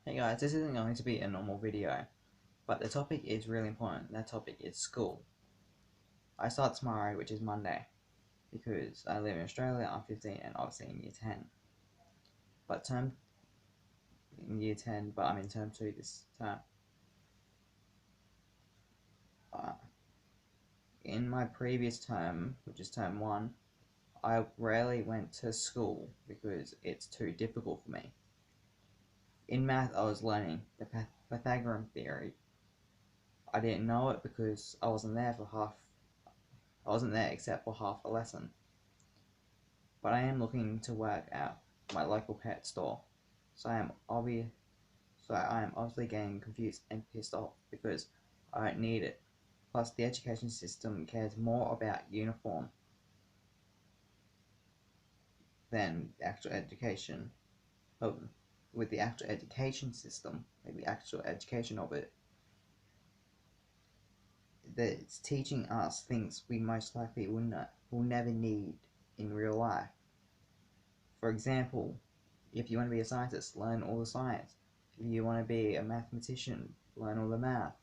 Hey guys, this isn't going to be a normal video, but the topic is really important. That topic is school. I start tomorrow, which is Monday, because I live in Australia, I'm 15 and obviously in year 10. But I'm in term 2 this term. Uh, in my previous term, which is term 1, I rarely went to school because it's too difficult for me. In math, I was learning the Pythagorean theory. I didn't know it because I wasn't there except for half a lesson. But I am looking to work at my local pet store. So I am obviously getting confused and pissed off because I don't need it. Plus the education system cares more about uniform than the actual education of with the actual education system, like the actual education of it, that it's teaching us things we most likely will never need in real life. For example, if you want to be a scientist, learn all the science. If you want to be a mathematician, learn all the math.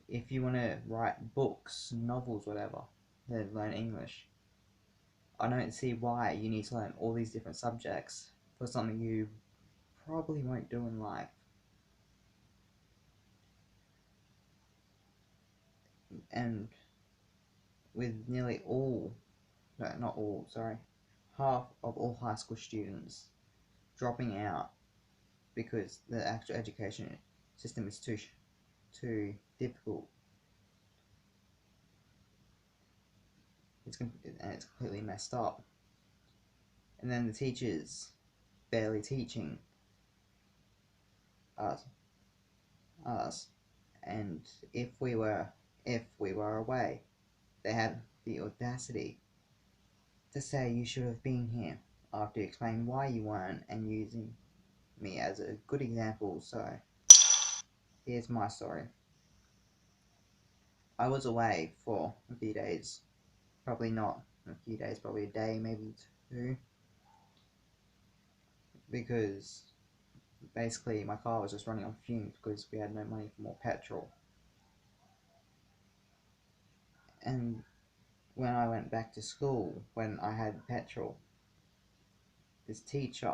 If you want to write books, novels, whatever, then learn English. I don't see why you need to learn all these different subjects for something you probably won't do in life. And with nearly all, no, not all, sorry, half of all high school students dropping out because the actual education system is too difficult. It's completely messed up. And then the teachers barely teaching us, us. And if we were away, they had the audacity to say you should have been here after explaining why you weren't and using me as a good example. So here's my story. I was away for a few days, probably not a few days, probably a day, maybe two, because basically my car was just running on fumes because we had no money for more petrol. And when I went back to school, when I had petrol, this teacher,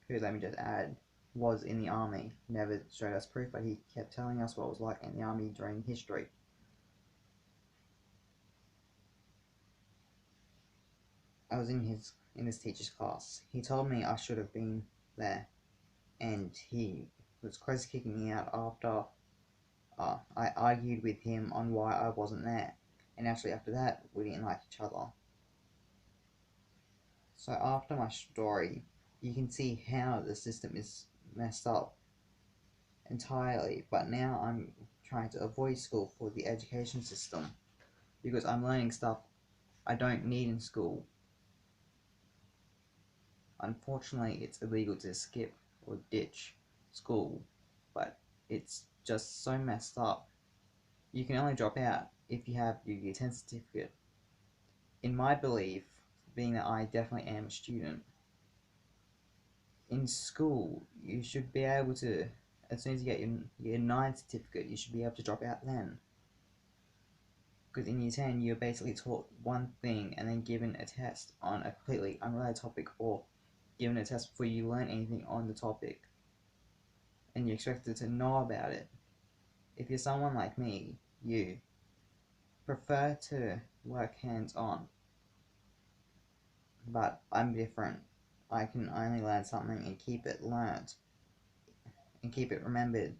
who, let me just add, was in the army, never showed us proof, but he kept telling us what it was like in the army during history. I was in this teacher's class. He told me I should have been there, and he was close to kicking me out after I argued with him on why I wasn't there. And actually, after that, we didn't like each other. So after my story, you can see how the system is messed up entirely. But now I'm trying to avoid school for the education system because I'm learning stuff I don't need in school. Unfortunately, it's illegal to skip or ditch school, but it's just so messed up. You can only drop out if you have your Year 10 certificate. In my belief, being that I definitely am a student, in school you should be able to, as soon as you get your Year 9 certificate, you should be able to drop out then. Because in Year 10 you're basically taught one thing and then given a test on a completely unrelated topic, or given a test before you learn anything on the topic, and you're expected to know about it. If you're someone like me, you prefer to work hands-on, but I'm different. I can only learn something and keep it learnt and keep it remembered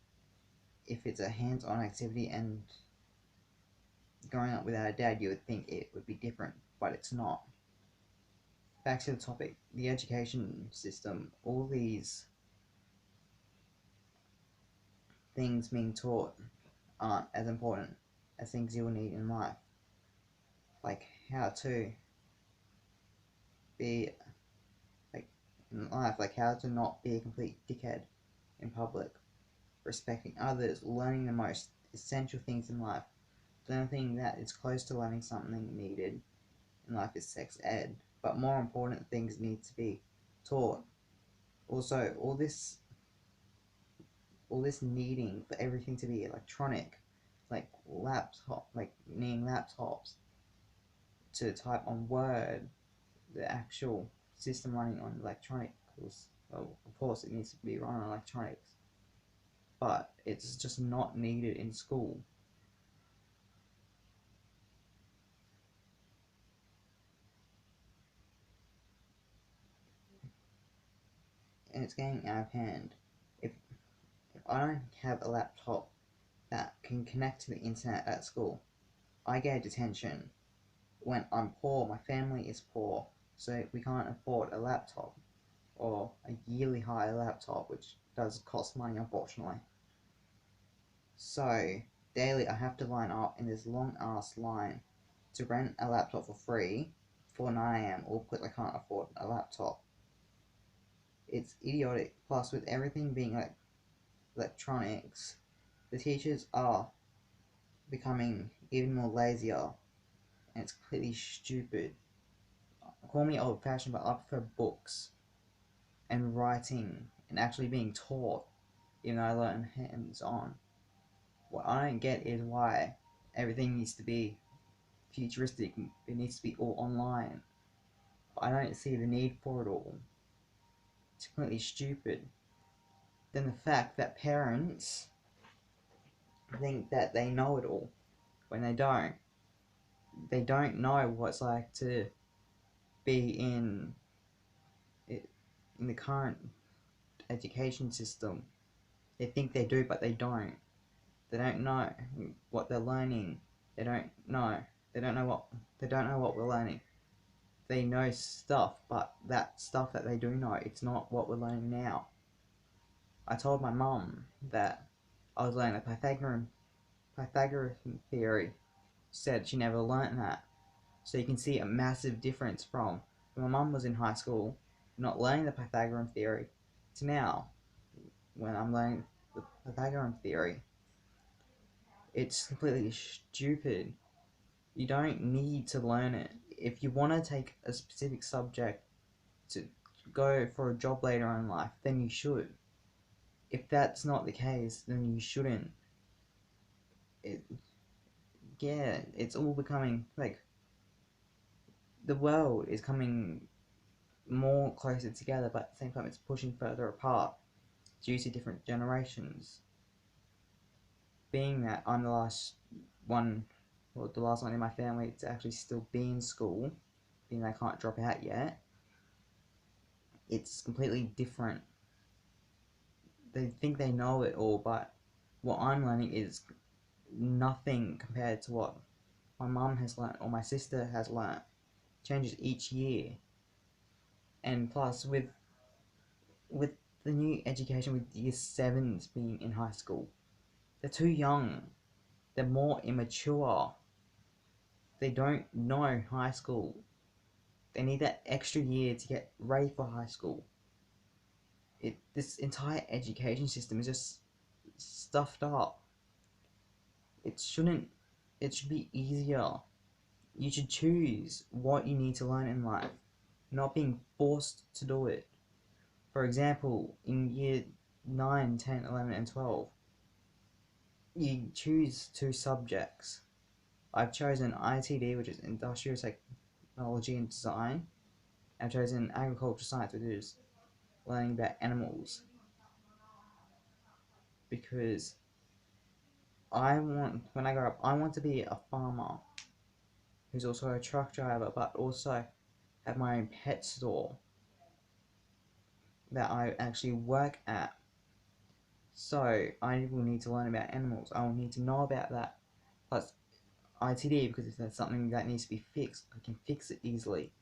if it's a hands-on activity. And growing up without a dad, you would think it would be different, but it's not. Back to the topic, the education system, all these things being taught aren't as important as things you'll need in life, like how to be, like in life, like how to not be a complete dickhead in public, respecting others, learning the most essential things in life. The only thing that is close to learning something needed in life is sex ed, but more important things need to be taught. Also, all this all this needing for everything to be electronic, like needing laptops to type on Word, the actual system running on electronics. Well, of course, it needs to be run on electronics, but it's just not needed in school. And it's getting out of hand. If I don't have a laptop that can connect to the internet at school, I get detention. When I'm poor, my family is poor, so we can't afford a laptop or a yearly hire laptop, which does cost money, unfortunately. So daily I have to line up in this long ass line to rent a laptop for free for 9 a.m. or because I can't afford a laptop. It's idiotic. Plus, with everything being like electronics, the teachers are becoming even more lazier, and it's completely stupid. Call me old fashioned, but I prefer books and writing and actually being taught, even though I learn hands on. What I don't get is why everything needs to be futuristic, it needs to be all online. I don't see the need for it all. It's completely stupid. Then the fact that parents think that they know it all when they don't. They don't know what it's like to be in the current education system. They think they do, but they don't. They don't know what they're learning. They don't know. They don't know what we're learning. They know stuff, but that stuff that they do know, it's not what we're learning now. I told my mum that I was learning the Pythagorean theory. She said she never learnt that. So you can see a massive difference from when my mum was in high school, not learning the Pythagorean theory, to now, when I'm learning the Pythagorean theory. It's completely stupid. You don't need to learn it. If you want to take a specific subject to go for a job later in life, then you should. If that's not the case, then you shouldn't. It, yeah, it's all becoming like the world is coming more closer together, but at the same time, it's pushing further apart due to different generations. Being that I'm the last one, or the last one in my family to actually still be in school, being that I can't drop out yet, it's completely different. They think they know it all, but what I'm learning is nothing compared to what my mum has learnt or my sister has learnt. Changes each year, and plus with the new education with year sevens being in high school, they're too young. They're more immature. They don't know high school. They need that extra year to get ready for high school. This entire education system is just stuffed up. It shouldn't. It should be easier. You should choose what you need to learn in life, not being forced to do it. For example, in year 9, 10, 11, and 12, you choose two subjects. I've chosen ITD, which is Industrial Technology and Design. I've chosen Agriculture Science, which is learning about animals. Because when I grow up, I want to be a farmer who's also a truck driver, but also have my own pet store that I actually work at. So I will need to learn about animals. I will need to know about that. Plus ITD, because if there's something that needs to be fixed, I can fix it easily.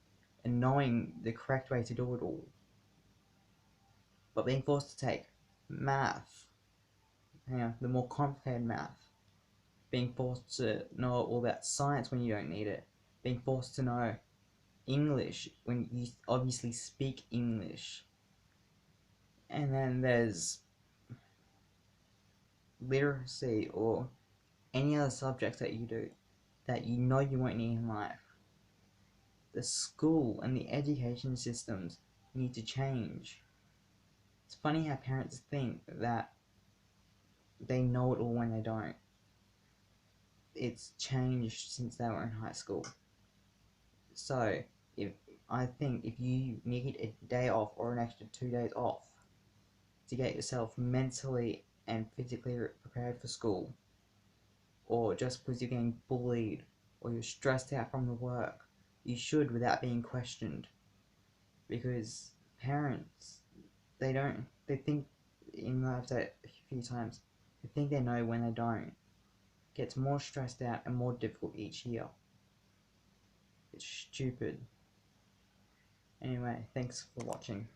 And knowing the correct way to do it all. But being forced to take math, the more complicated math, being forced to know all about science when you don't need it, being forced to know English when you obviously speak English. And then there's literacy or any other subjects that you do that you know you won't need in life. The school and the education systems need to change. It's funny how parents think that they know it all when they don't. It's changed since they were in high school. So I think if you need a day off or an extra 2 days off to get yourself mentally and physically prepared for school, or just because you're getting bullied or you're stressed out from the work, you should without being questioned. Because parents, they think, even though I've said it a few times, they think they know when they don't. It gets more stressed out and more difficult each year. It's stupid. Anyway, thanks for watching.